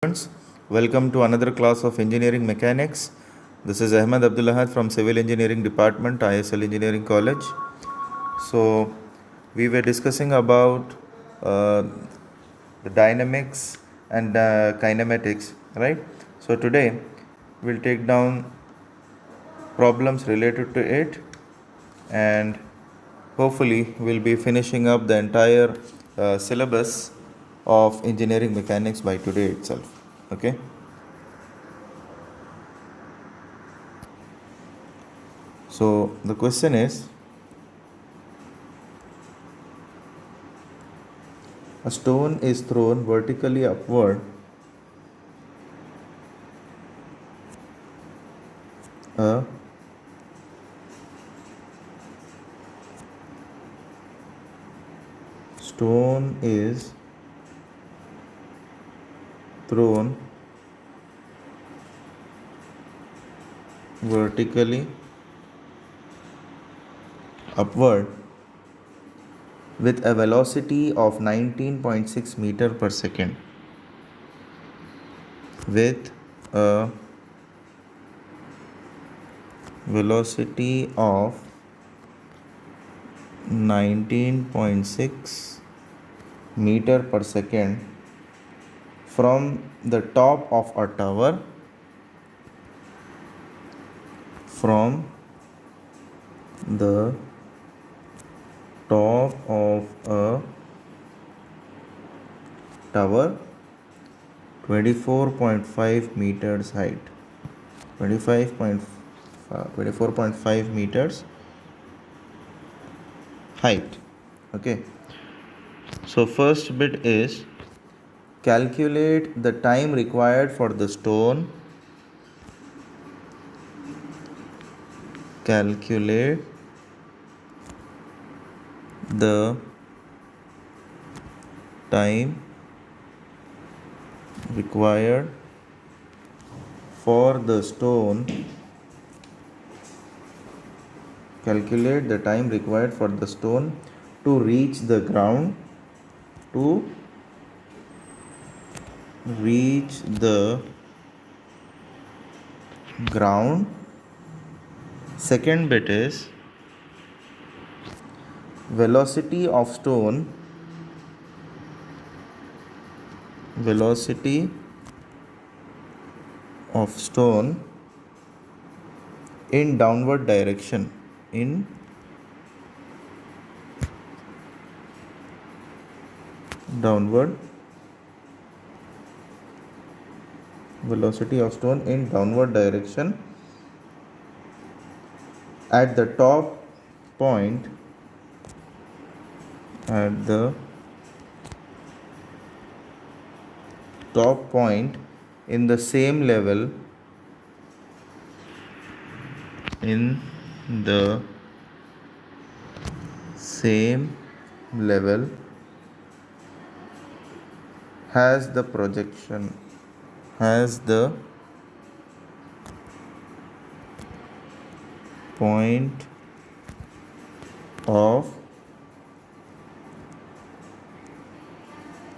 Students, welcome to another class of engineering mechanics. This is Ahmed Abdulahad from Civil Engineering Department, ISL Engineering College. So, we were discussing about the dynamics and kinematics, right? So, today we'll take down problems related to it, and hopefully we'll be finishing up the entire syllabus of engineering mechanics by today itself. Okay. So the question is, a stone is thrown vertically upward a stone is thrown vertically upward with a velocity of 19.6 meter per second. With a velocity of 19.6 meter per second from the top of a tower, from the top of a tower 24.5 meters height, 24.5 meters height. Okay, so first bit is calculate the time required for the stone. Calculate the time required for the stone. Calculate the time required for the stone to reach the ground. To reach the ground. Second bit is velocity of stone. Velocity of stone in downward direction. In downward. Velocity of stone in downward direction at the top point. At the top point in the same level. In the same level has the projection. Has the point of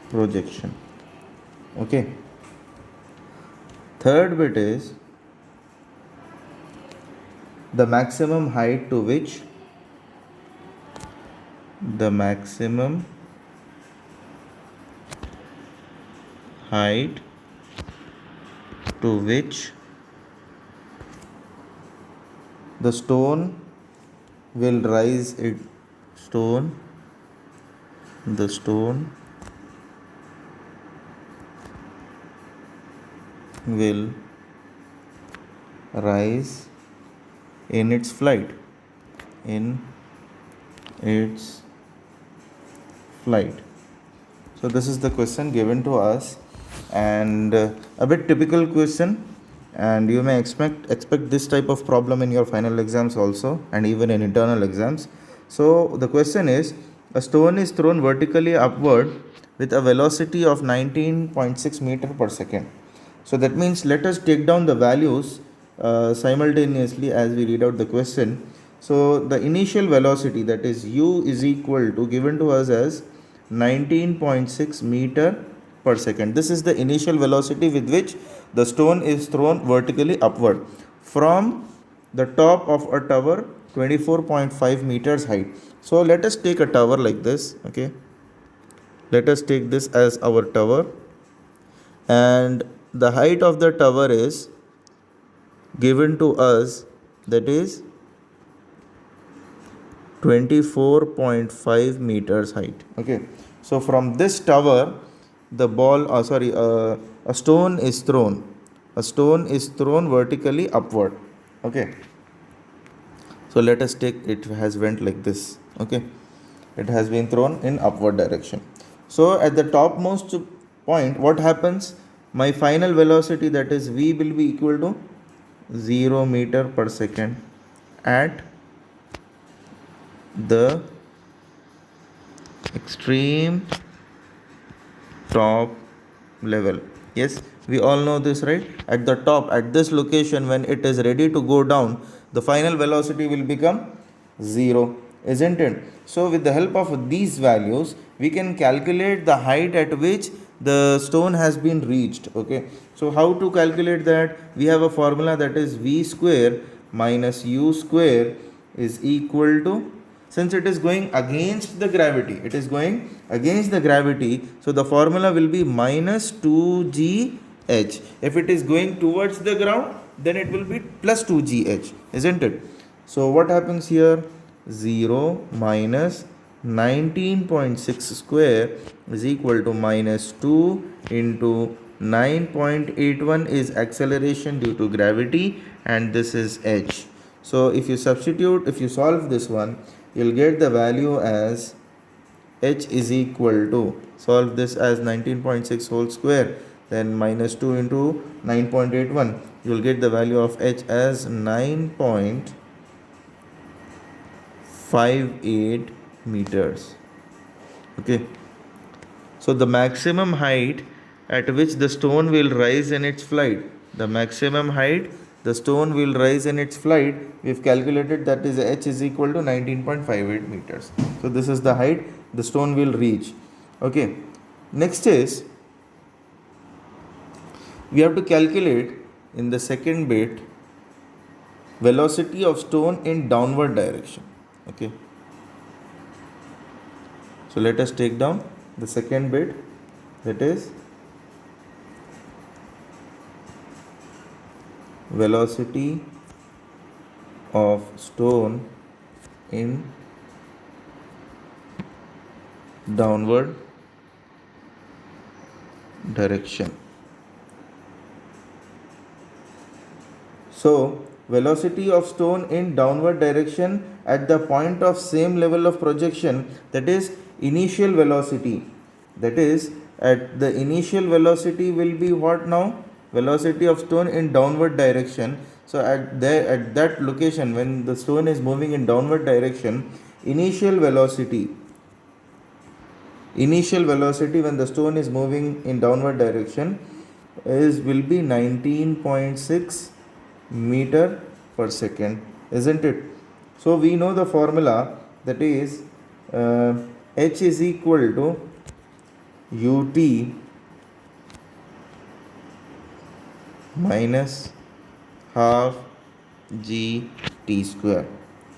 projection. Okay. Third bit is the maximum height to which the maximum height to which the stone will rise. The stone will rise in its flight. In its flight. So this is the question given to us, and a bit typical question, and you may expect this type of problem in your final exams also, and even in internal exams. So the question is, a stone is thrown vertically upward with a velocity of 19.6 meter per second. So that means let us take down the values simultaneously as we read out the question. So the initial velocity, that is u, is equal to, given to us as 19.6 meter per second. This is the initial velocity with which the stone is thrown vertically upward from the top of a tower 24.5 meters height. So let us take a tower like this. Okay, let us take this as our tower, and the height of the tower is given to us, that is 24.5 meters height. Okay, so from this tower the ball a stone is thrown, vertically upward. Okay, so let us take, it has went like this. Okay, it has been thrown in upward direction. So at the topmost point, what happens? My final velocity, that is v, will be equal to 0 meter per second at the extreme top level. Yes, we all know this, right? At the top, at this location, when it is ready to go down, the final velocity will become 0, isn't it? So with the help of these values, we can calculate the height at which the stone has been reached. Okay, so how to calculate that? We have a formula, that is v square minus u square is equal to, since it is going against the gravity, so the formula will be minus 2gh. If it is going towards the ground, then it will be plus 2gh, isn't it? So what happens here? 0 minus 19.6 square is equal to minus 2 into 9.81 is acceleration due to gravity, and this is h. So if you solve this one, you'll get the value as h is equal to, solve this as 19.6 whole square, then minus 2 into 9.81, you'll get the value of h as 9.58 meters. Okay, so the maximum height at which the stone will rise in its flight, we've calculated, that is h is equal to 19.58 meters. So this is the height the stone will reach. Okay, next is, we have to calculate in the second bit velocity of stone in downward direction. Okay, so let us take down the second bit, that is velocity of stone in downward direction. So velocity of stone in downward direction at the point of same level of projection, that is initial velocity, that is at the initial velocity will be what now? Velocity of stone in downward direction. So at that location, when the stone is moving in downward direction, initial velocity when the stone is moving in downward direction will be 19.6 meter per second, isn't it? So we know the formula, that is h is equal to ut minus half g t square.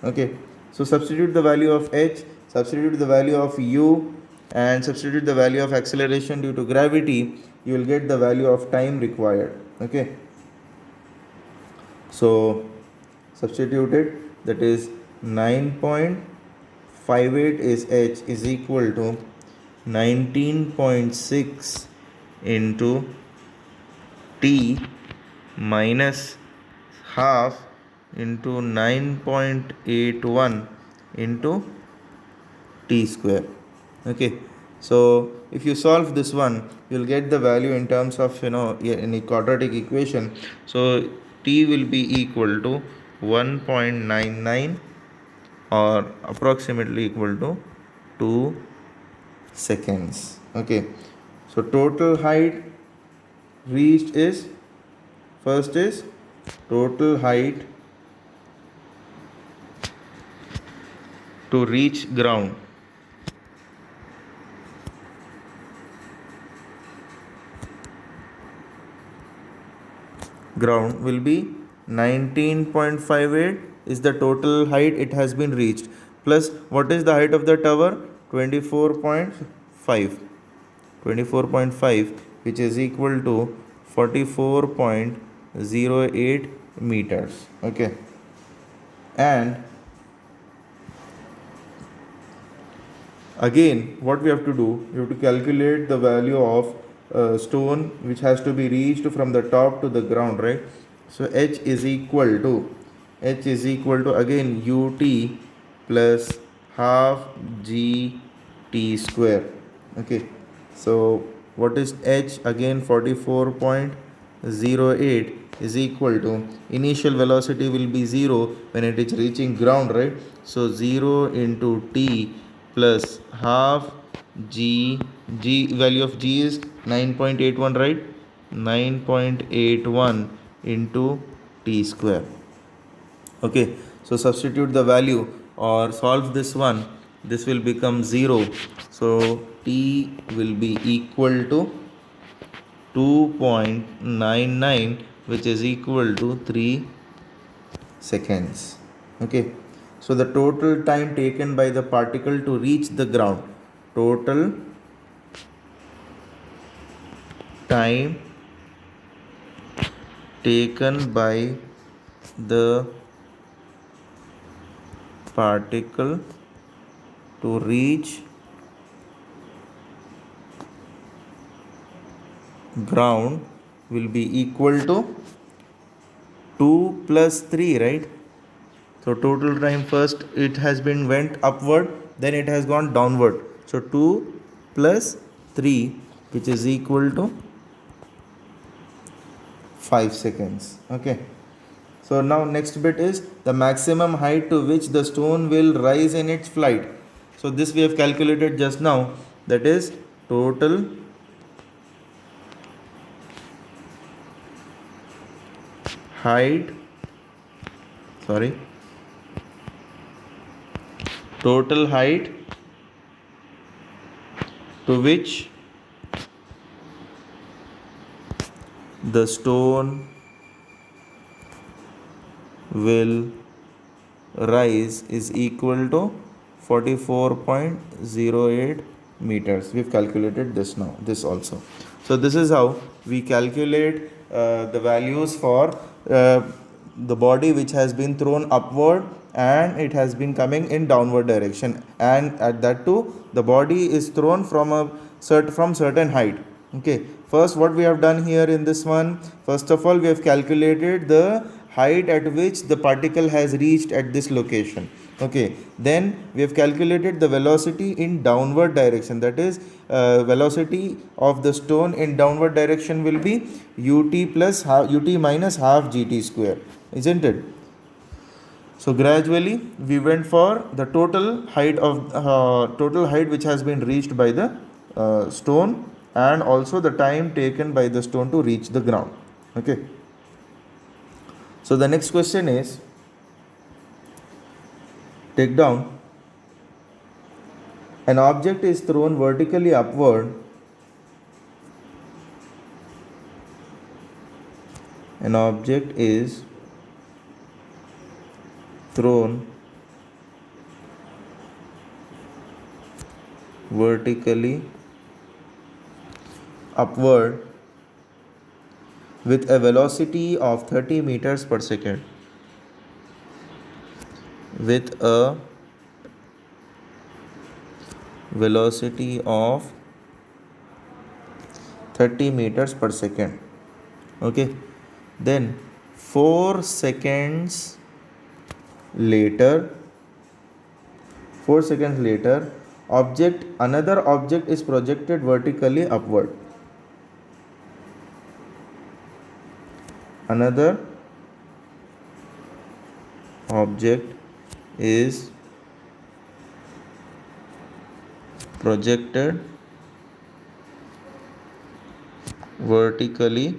Okay, so substitute the value of h, substitute the value of u, and substitute the value of acceleration due to gravity, you will get the value of time required. Okay, so substituted, that is 9.58 is h is equal to 19.6 into t minus half into 9.81 into t square. Okay, so if you solve this one, you'll get the value in terms of any quadratic equation. So t will be equal to 1.99 or approximately equal to 2 seconds. Okay, so total height reached is, first is total height to reach ground. ground will be 19.58 is the total height it has been reached, plus what is the height of the tower? 24.5, 24.5, which is equal to 44.08 meters. Okay, and again what we have to do, we have to calculate the value of stone which has to be reached from the top to the ground, right? So h is equal to again ut plus half gt square. Okay, so what is h? Again 44.08 is equal to, initial velocity will be 0 when it is reaching ground, right? So 0 into t plus half g value of g is 9.81, right? 9.81 into t square. Okay, so substitute the value or solve this one, this will become 0. So t will be equal to 2.99, which is equal to 3 seconds. Okay, so the total time taken by the particle to reach the ground, total time taken by the particle to reach ground will be equal to 2 plus 3, right? So total time, first it has been went upward, then it has gone downward. So 2 plus 3, which is equal to 5 seconds. Okay. So now next bit is the maximum height to which the stone will rise in its flight. So this we have calculated just now, that is total height, total height to which the stone will rise is equal to 44.08 meters. We've calculated this now, this also. So this is how we calculate the values for the body which has been thrown upward and it has been coming in downward direction, and at that too the body is thrown from certain height. Okay, first what we have done here in this one, first of all we have calculated the height at which the particle has reached at this location. Okay, then we have calculated the velocity in downward direction, that is velocity of the stone in downward direction will be ut plus ut minus half gt square, isn't it? So gradually we went for the total height which has been reached by the stone, and also the time taken by the stone to reach the ground. Okay, so the next question is, take down, an object is thrown vertically upward, an object is thrown vertically upward with a velocity of 30 meters per second, with a velocity of 30 meters per second. Okay, then 4 seconds later, another object is projected vertically upward. Another object is projected vertically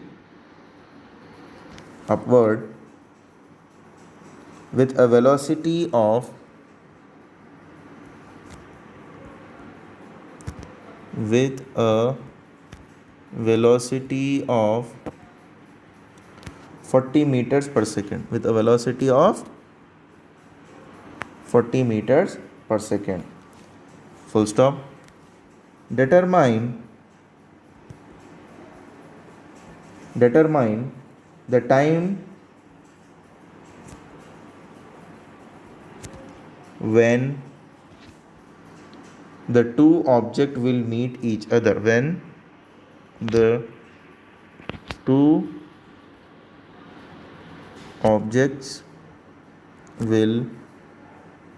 upward with a velocity of 40 meters per second with a velocity of 40 meters per second. Full stop. Determine the time when the two objects will meet each other. When the two objects will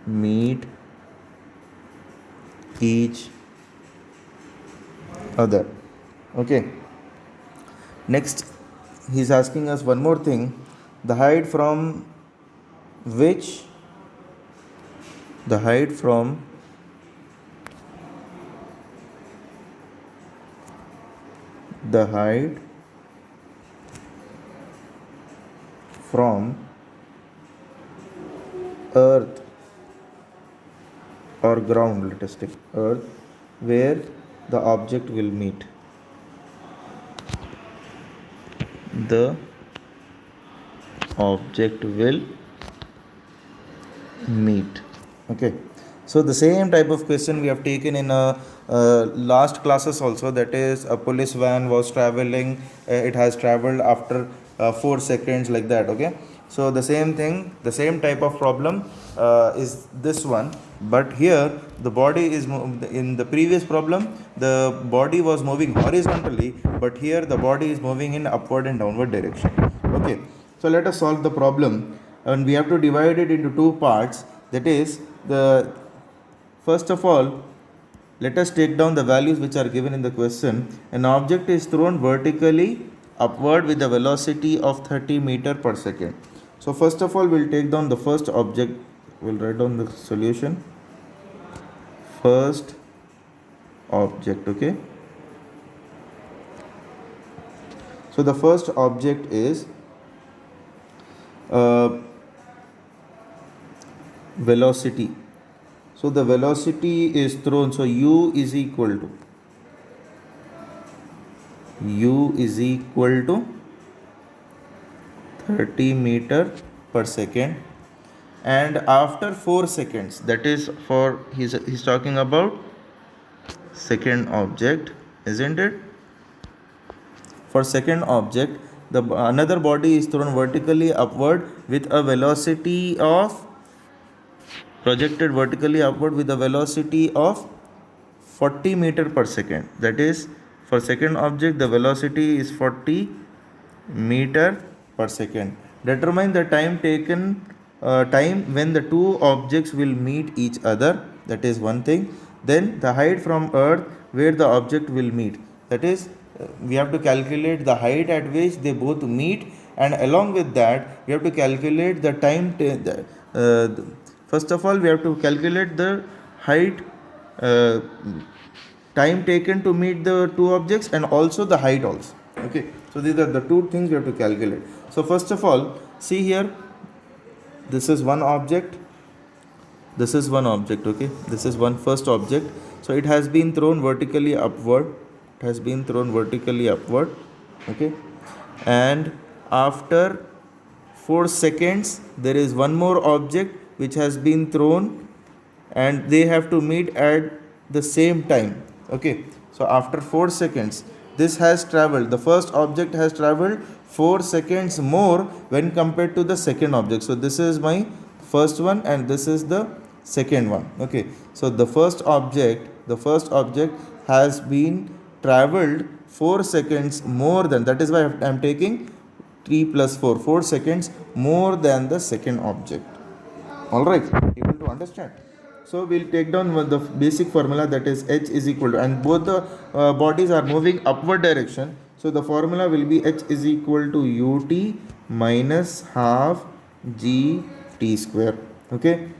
meet each other. Okay. Next, he's asking us one more thing. The height from which the height from earth or ground, let us take earth, where the object will meet. The object will meet. Okay. So the same type of question we have taken in last classes also, that is a police van was traveling, it has traveled after 4 seconds, like that. Okay. So the same thing, the same type of problem is this one, but here the body is in the previous problem the body was moving horizontally, but here the body is moving in upward and downward direction. Okay. So let us solve the problem, and we have to divide it into two parts. That is, the first of all, let us take down the values which are given in the question. An object is thrown vertically upward with a velocity of 30 meter per second. So first of all, we'll take down the first object. We'll write down the solution. First object. Okay. So the first object is velocity. So the velocity is thrown. So u is equal to 30 meter per second, and after 4 seconds, that is for he's talking about second object, isn't it? For second object, the another body is thrown vertically upward with a velocity of projected vertically upward with a velocity of 40 meter per second. That is, for second object the velocity is 40 meter per second. Determine the time taken time when the two objects will meet each other. That is one thing. Then the height from earth where the object will meet. That is, we have to calculate the height at which they both meet, and along with that we have to calculate the time first of all we have to calculate the height time taken to meet the two objects, and also the height also. Okay. So these are the two things we have to calculate. So first of all, see here, this is one object, this is one object. Okay. This is one first object. So it has been thrown vertically upward. Okay. And after 4 seconds there is one more object which has been thrown, and they have to meet at the same time. Okay. So after 4 seconds this has traveled, the first object has traveled 4 seconds more when compared to the second object. So this is my first one and this is the second one. Okay. So the first object has been traveled 4 seconds more than, that is why I am taking 3 plus 4 seconds more than the second object. Alright, able to understand? So we'll take down the basic formula, that is h is equal to, and both the bodies are moving upward direction. So the formula will be h is equal to ut minus half gt square. Okay.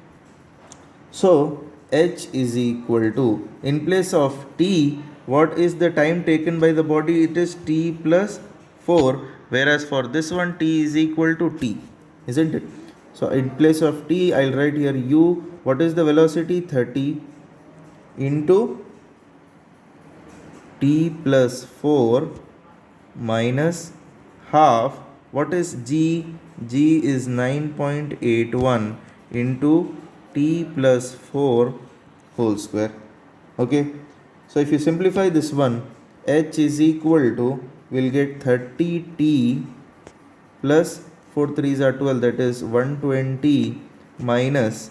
So h is equal to, in place of t, what is the time taken by the body? It is t plus 4, whereas for this one t is equal to t, isn't it? So in place of t, I'll write here u. What is the velocity? 30 into t plus 4 minus half What is g? G is 9.81 into t plus 4 whole square. Okay, so if you simplify this one, h is equal to, we'll get 30t plus 4 3s are 12, that is 120 minus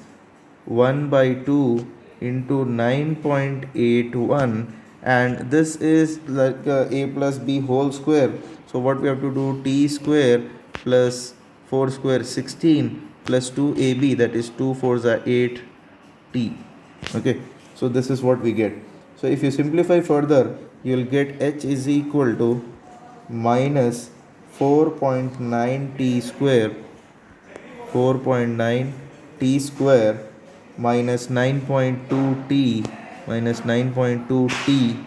1 by 2 into 9.81, and this is like a plus b whole square. So what we have to do, t square plus 4 square 16 plus 2ab, that is 2 4s are 8t. Okay, so this is what we get. So if you simplify further, you will get h is equal to minus 4.9 t square, 4.9 t square minus 9.2 t minus 9.2 t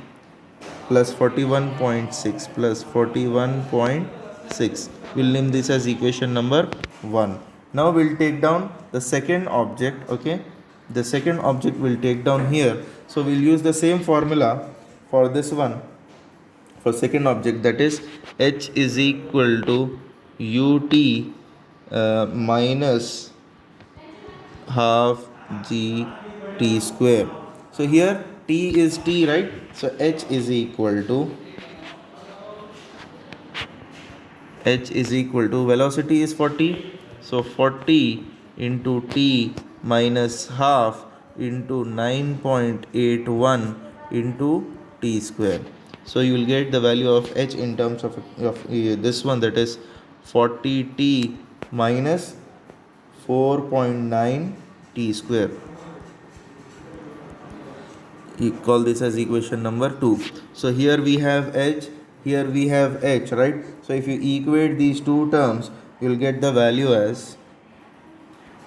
plus 41.6 plus 41.6. We'll name this as equation number 1. Now we'll take down the second object. Okay, the second object we'll take down here. So we'll use the same formula for this one, for second object, that is h is equal to ut minus half g t square. So here t is t, right? So h is equal to velocity is 40, so 40 into t minus half into 9.81 into t square. So you will get the value of h in terms of this one, that is 40t minus 4.9 t square. You call this as equation number 2. So here we have h, here we have h, right? So if you equate these two terms, you will get the value as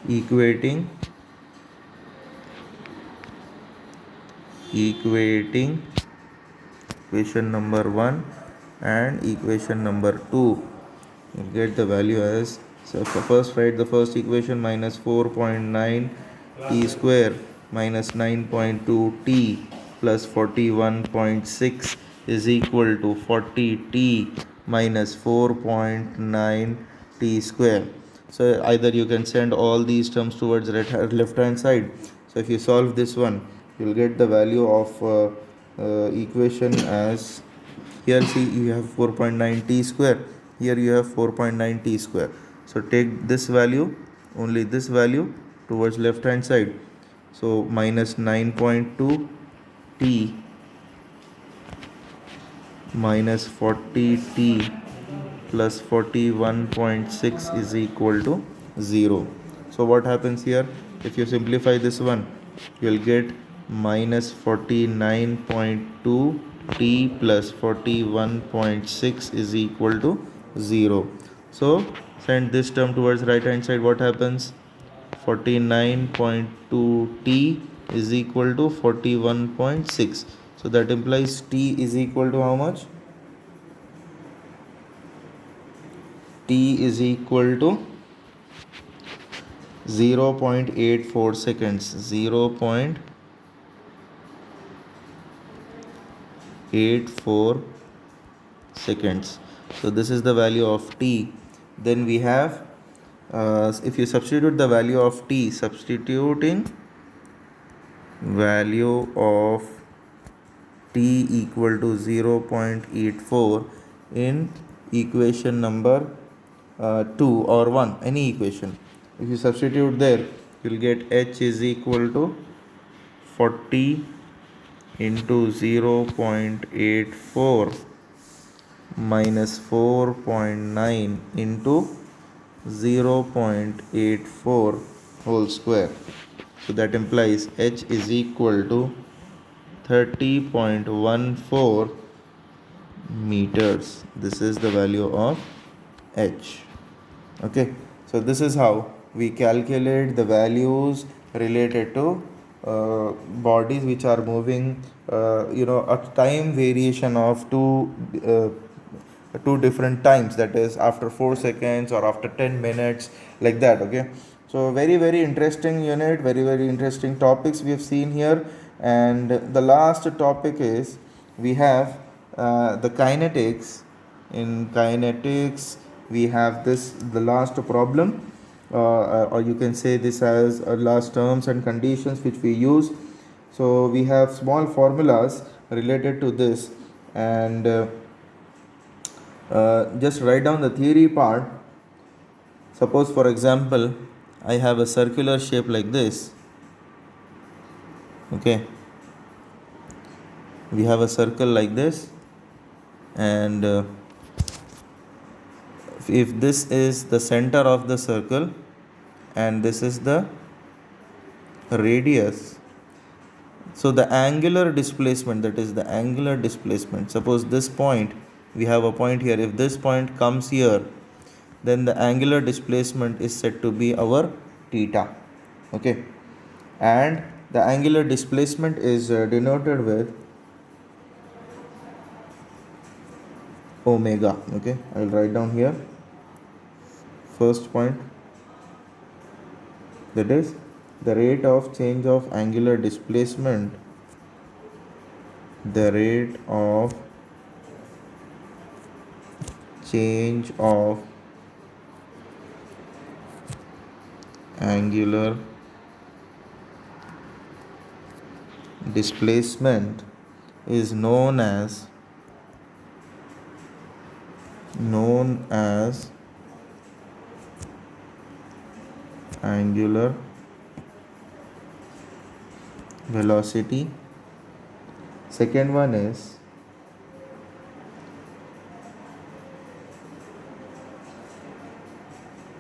equating equation number 1 and equation number 2. You'll get the value as, so first write the first equation, minus 4.9 t square minus 9.2 t plus 41.6 is equal to 40t minus 4.9 t square. So either you can send all these terms towards left hand side. So if you solve this one, you will get the value of equation as, here see you have 4.9 t square, here you have 4.9 t square. So take this value, only this value, towards left hand side. So minus 9.2 t minus 40t plus 41.6 is equal to 0. So what happens here, if you simplify this one, you will get minus 49.2 t plus 41.6 is equal to 0. So send this term towards right hand side. What happens, 49.2 t is equal to 41.6. So that implies t is equal to how much? T is equal to 0.84 seconds. 0.84 seconds. So this is the value of t. Then we have, if you substitute the value of t, substituting value of t equal to 0.84 in equation number 2 or 1, any equation. If you substitute there, you will get h is equal to 40 into 0.84 minus 4.9 into 0.84 whole square. So that implies h is equal to 30.14 meters. This is the value of h. Okay, so this is how we calculate the values related to bodies which are moving, a time variation of two different times, that is after 4 seconds or after 10 minutes, like that. Okay, so very interesting unit, very interesting topics we have seen here. And the last topic is, we have the kinetics. In kinetics, we have this, the last problem, or you can say this as last terms and conditions which we use. So we have small formulas related to this, and just write down the theory part. Suppose for example I have a circular shape like this. Okay, we have a circle like this, and if this is the center of the circle and this is the radius, so the angular displacement, that is the angular displacement, suppose this point, we have a point here, if this point comes here, then the angular displacement is said to be our theta. Okay, and the angular displacement is denoted with omega. Okay, I will write down here first point, that is the rate of change of angular displacement, the rate of change of angular displacement is known as angular velocity. Second one is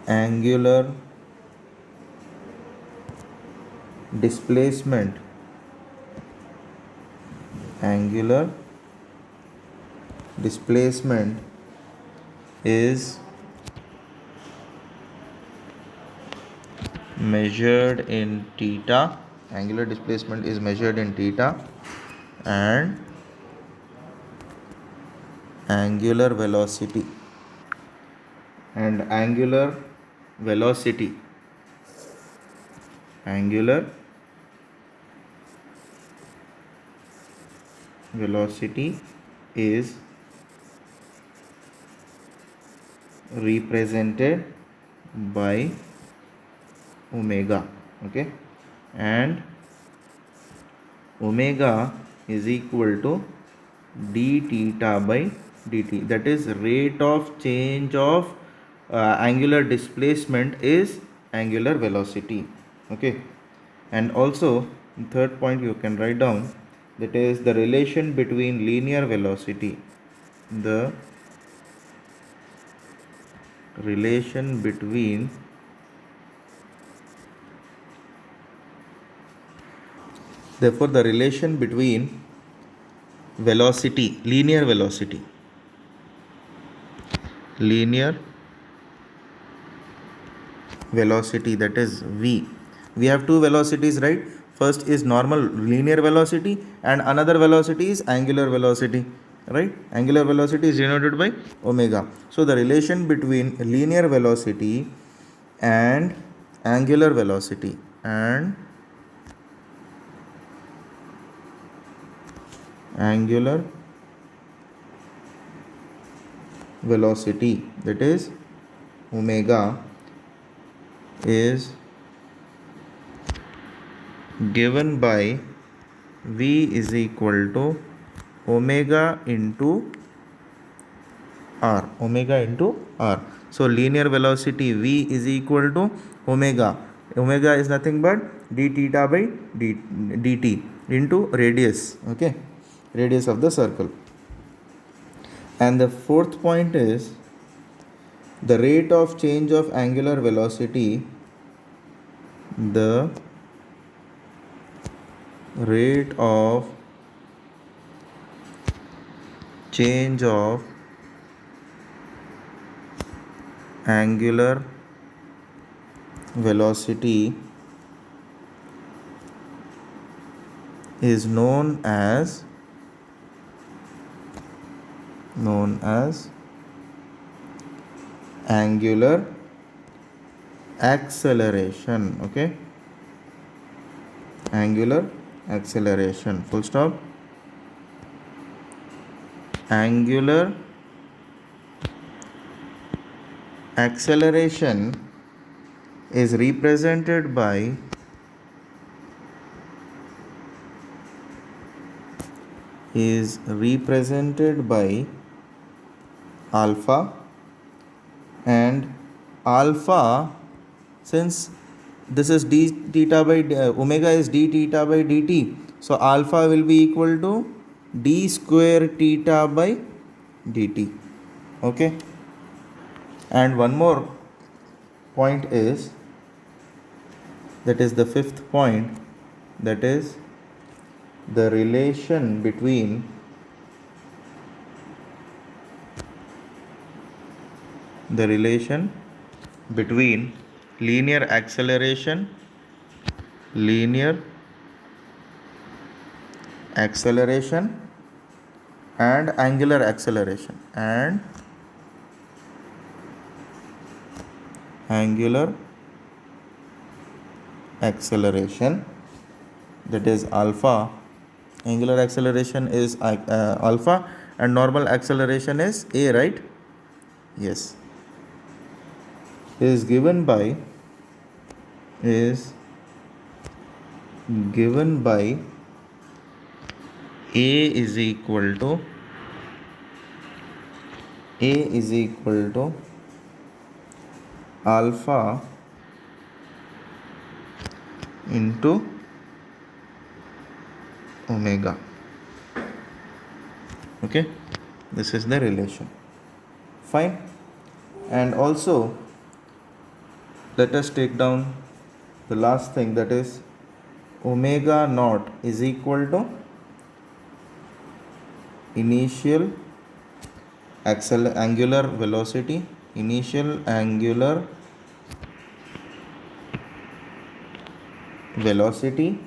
angular displacement, angular displacement is measured in theta, angular displacement is measured in theta, and angular velocity, and angular velocity is represented by omega. Okay, and omega is equal to d theta by dt, that is rate of change of angular displacement is angular velocity. Okay, and also third point you can write down, that is the relation between linear velocity, the relation between therefore the relation between velocity, linear velocity that is v, we have two velocities, right? First is normal linear velocity and another velocity is angular velocity, right? Angular velocity is denoted by omega. So the relation between linear velocity and angular velocity and angular velocity, that is omega, is given by v is equal to omega into r, so linear velocity v is equal to omega is nothing but d theta by dt into radius. Okay, radius of the circle. And the fourth point is the rate of change of angular velocity, the rate of change of angular velocity is known as angular acceleration. Okay, angular acceleration, full stop. Angular acceleration is represented by alpha, and alpha, since this is d theta by omega is d theta by dt, so alpha will be equal to d square theta by dt. Okay, and one more point is, that is the fifth point, that is the relation between linear acceleration and angular acceleration that is alpha. Angular acceleration is alpha, and normal acceleration is a, right? Yes, is given by a is equal to alpha into omega. Okay, this is the relation. Fine. And also let us take down the last thing, that is omega naught is equal to initial angular velocity,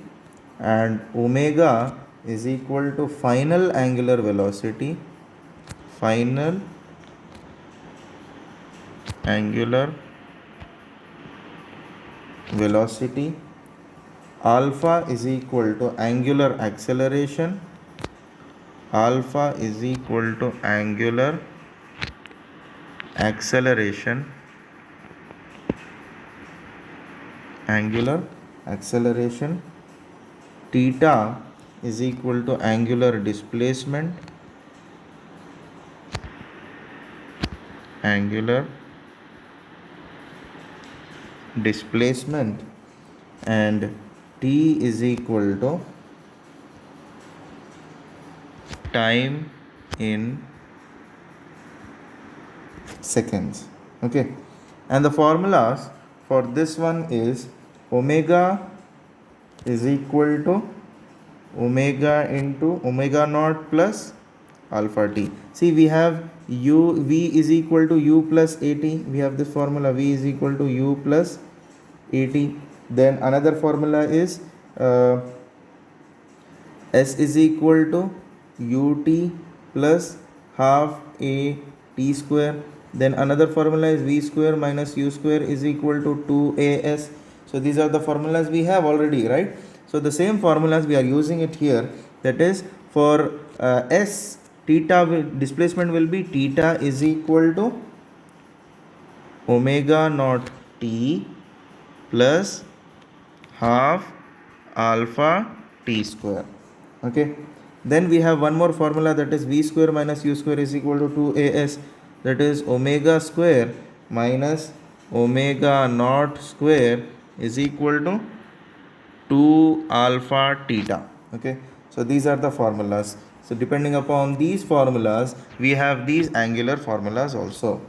and omega is equal to final angular velocity, alpha is equal to angular acceleration, theta is equal to angular displacement, and t is equal to time in seconds. Okay, and the formulas for this one is omega is equal to omega into omega naught plus alpha t. See, we have v is equal to u plus at. We have this formula, v is equal to u plus at. Then another formula is s is equal to ut plus half a t square. Then another formula is v square minus u square is equal to 2as. So these are the formulas we have already, right? So the same formulas we are using it here, that is for s, theta displacement will be theta is equal to omega naught t plus half alpha t square. Okay, then we have one more formula, that is v square minus u square is equal to 2as, that is omega square minus omega naught square is equal to 2 alpha theta. Okay, so these are the formulas. So depending upon these formulas, we have these angular formulas also.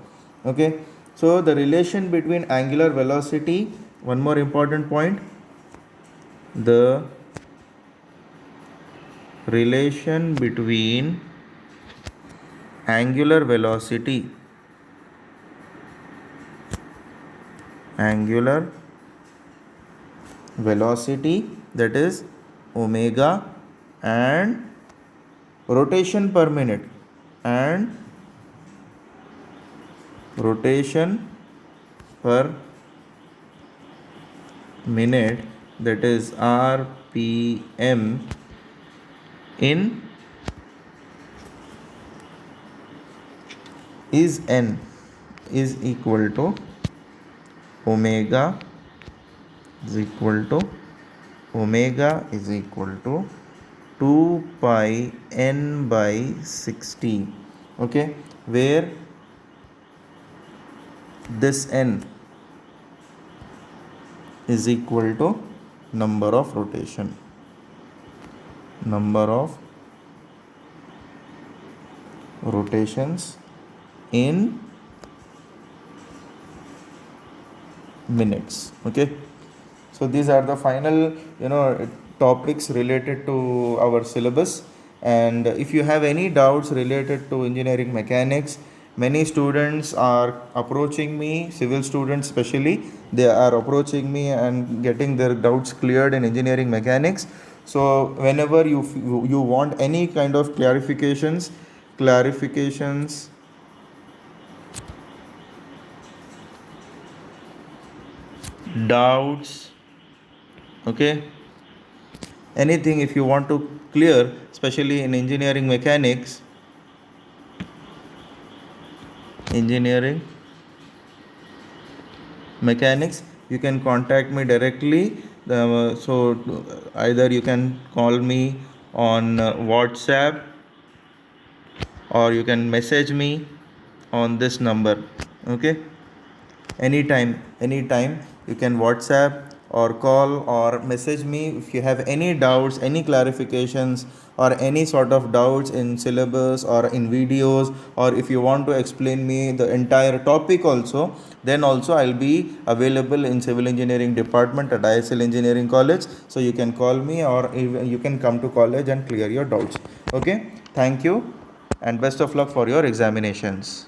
Okay, so the relation between angular velocity, one more important point, the relation between angular velocity that is omega, and rotation per minute that is rpm in is n. is equal to omega is equal to 2 pi n by 60. Okay, where this n is equal to number of rotations in minutes. Okay, so these are the final topics related to our syllabus. And if you have any doubts related to engineering mechanics, many students are approaching me, civil students especially, they are approaching me and getting their doubts cleared in engineering mechanics. So whenever you want any kind of clarifications, doubts, okay, anything if you want to clear, especially in engineering mechanics, you can contact me directly. So either you can call me on WhatsApp, or you can message me on this number. Okay, anytime you can WhatsApp or call or message me if you have any doubts, any clarifications, or any sort of doubts in syllabus or in videos, or if you want to explain me the entire topic also, then also I'll be available in civil engineering department at ISL Engineering College. So you can call me, or even you can come to college and clear your doubts. Okay, thank you and best of luck for your examinations.